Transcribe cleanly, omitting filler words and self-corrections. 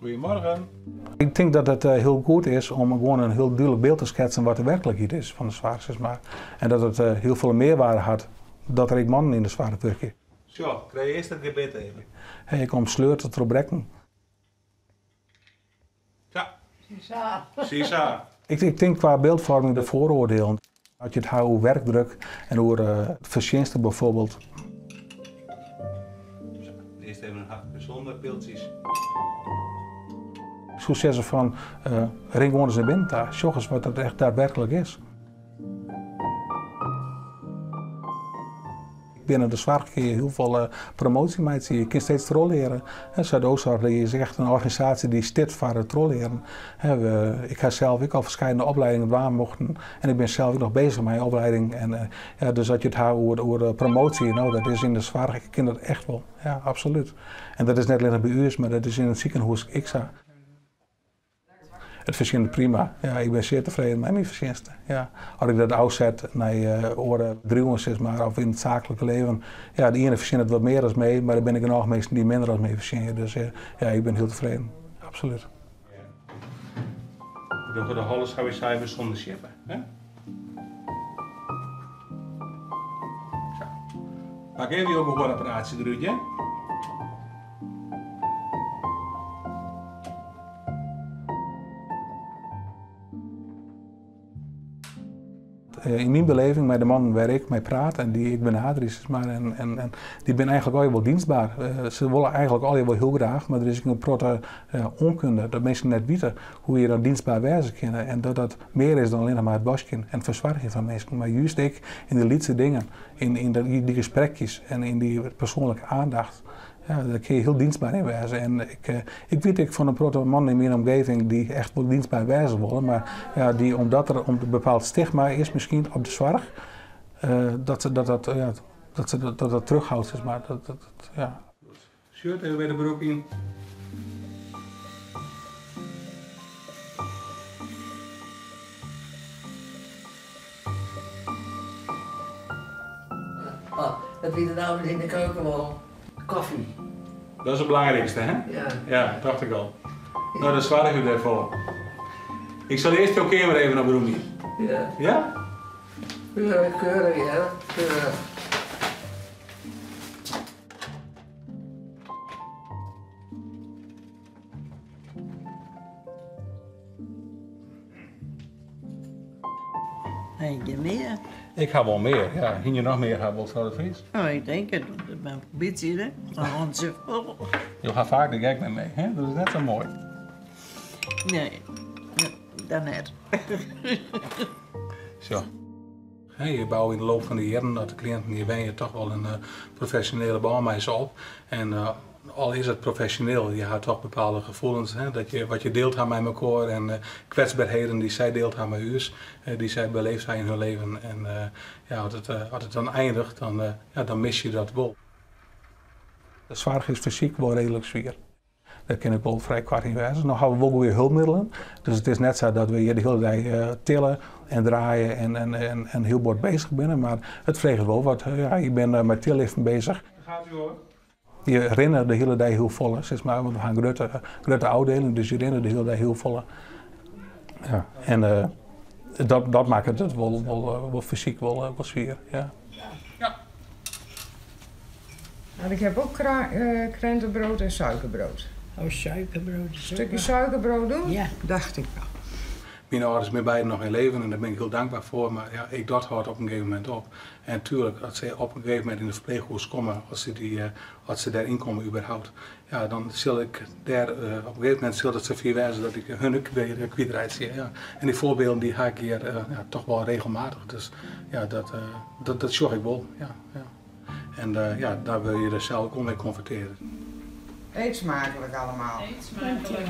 Goedemorgen. Ik denk dat het heel goed is om gewoon een heel duidelijk beeld te schetsen wat de werkelijkheid is van de zware, zeg maar. En dat het heel veel meerwaarde had dat er mannen in de zware werken. Zo, krijg je eerst het gebed even. Hey, ik kom sleurten te brekken. Ja. Sisa. Ik denk qua beeldvorming de vooroordelen. Als je het houdt over werkdruk en over het verdiensten bijvoorbeeld. Eerst even een hart zonder piltjes. Zo zeggen ze van, ring gewoon eens naar binnen daar, zorg eens wat het echt daadwerkelijk is. Binnen de zwart kun je heel veel promotie maken. Je kunt steeds trolleren. Zuidoostzorg is echt een organisatie die stipt voor het trolleren. Ik heb zelf ook al verschillende opleidingen waar mochten. En ik ben zelf ook nog bezig met mijn opleiding. En, dus dat je het houdt over promotie, nou, dat is in de zwart. Ik ken dat echt wel. Ja, absoluut. En dat is net alleen bij u, maar dat is in het ziekenhuis ik sta. Het verschijnt prima. Ja, ik ben zeer tevreden met mijn verdiensten. Ja. Als ik dat uitzet naar oren 300 zeg maar, of in het zakelijke leven, ja, de ene verschijnt het wat meer als mee, maar dan ben ik er nog meestal die minder als mee verschijnen. Dus ja, ik ben heel tevreden. Absoluut. De holles gaan we cijfers zonder shippen. Maak even ook een hoorapparaatje, Druutje. In mijn beleving, met de man waar ik mee praat en die ik benader is, maar en die ben eigenlijk al wel dienstbaar. Ze willen eigenlijk al wel heel graag, maar er is een protte onkunde dat mensen net weten hoe je dan dienstbaar wezen kan. En dat dat meer is dan alleen maar het bosje en het verzwargen van mensen. Maar juist ik in de lietse dingen, in die gesprekjes en in die persoonlijke aandacht. Ja, daar kun je heel dienstbaar in wezen. En ik weet van een protte man in mijn omgeving die echt wel dienstbaar wezen willen, maar ja, die omdat er een bepaald stigma is misschien op de zorg, dat terughoudt, zeg maar. Ja. Shirt even bij de broek in. Oh, dat wie de dames in de keuken wel. Koffie. Dat is het belangrijkste, hè? Ja. Ja, dacht ik al. Nou, dat zwaar ik u daarvoor. Ik zal eerst jouw keer weer even naar Broemie. Ja. Ja? Ja, keurig, ja. Keurig. Heb je meer? Ik heb wel meer, ja. Ging je nog meer hebben, zou de Vries? Oh, ik denk het. Dat ben een beetje, hè. Dan ze vol. Je gaat vaak de gek met mee, hè? Dat is net zo mooi. Nee, dan net. Zo. Je bouwt in de loop van de jaren dat de cliënten hier ben je toch wel een professionele bouwmeester op. En al is het professioneel, je hebt toch bepaalde gevoelens, hè, wat je deelt aan met elkaar en kwetsbaarheden die zij deelt aan met u, die zij beleeft in hun leven. En ja, als het dan eindigt, dan mis je dat wel. De zwaar is fysiek wel redelijk zwaar. Dat kan ik wel vrij kwart in wijzen. Nou hebben we ook weer hulpmiddelen. Dus het is net zo dat we hier de hele dag tillen en draaien en heel bord bezig zijn. Maar het vreegt wel wat. Ja, ik ben met tilliften bezig. Gaat u hoor. Je rennen de hele dag heel vol, zeg maar, want we gaan grote afdeling, dus je rennen de hele dag heel vol. Ja. En dat maakt het wel fysiek wel zwaar. Ja. Ja. Nou, ik heb ook krentenbrood en suikerbrood. Oh, suikerbrood. Een stukje suikerbrood doen? Ja. Dacht ik wel. Mijn ouders zijn beiden nog in leven en daar ben ik heel dankbaar voor, maar ja, dat houdt op een gegeven moment op. En natuurlijk, als ze op een gegeven moment in de verpleeghuis komen, als ze daarin komen überhaupt, ja, dan zal ik daar op een gegeven moment zal het zo veel wijzen dat ik hun ook weer kwijtraad zie. Ja. En die voorbeelden die ga ik hier ja, toch wel regelmatig, dus ja, dat zorg ik wel. Ja, ja. En ja, daar wil je er zelf ook mee confronteren. Eet smakelijk allemaal. Eet smakelijk.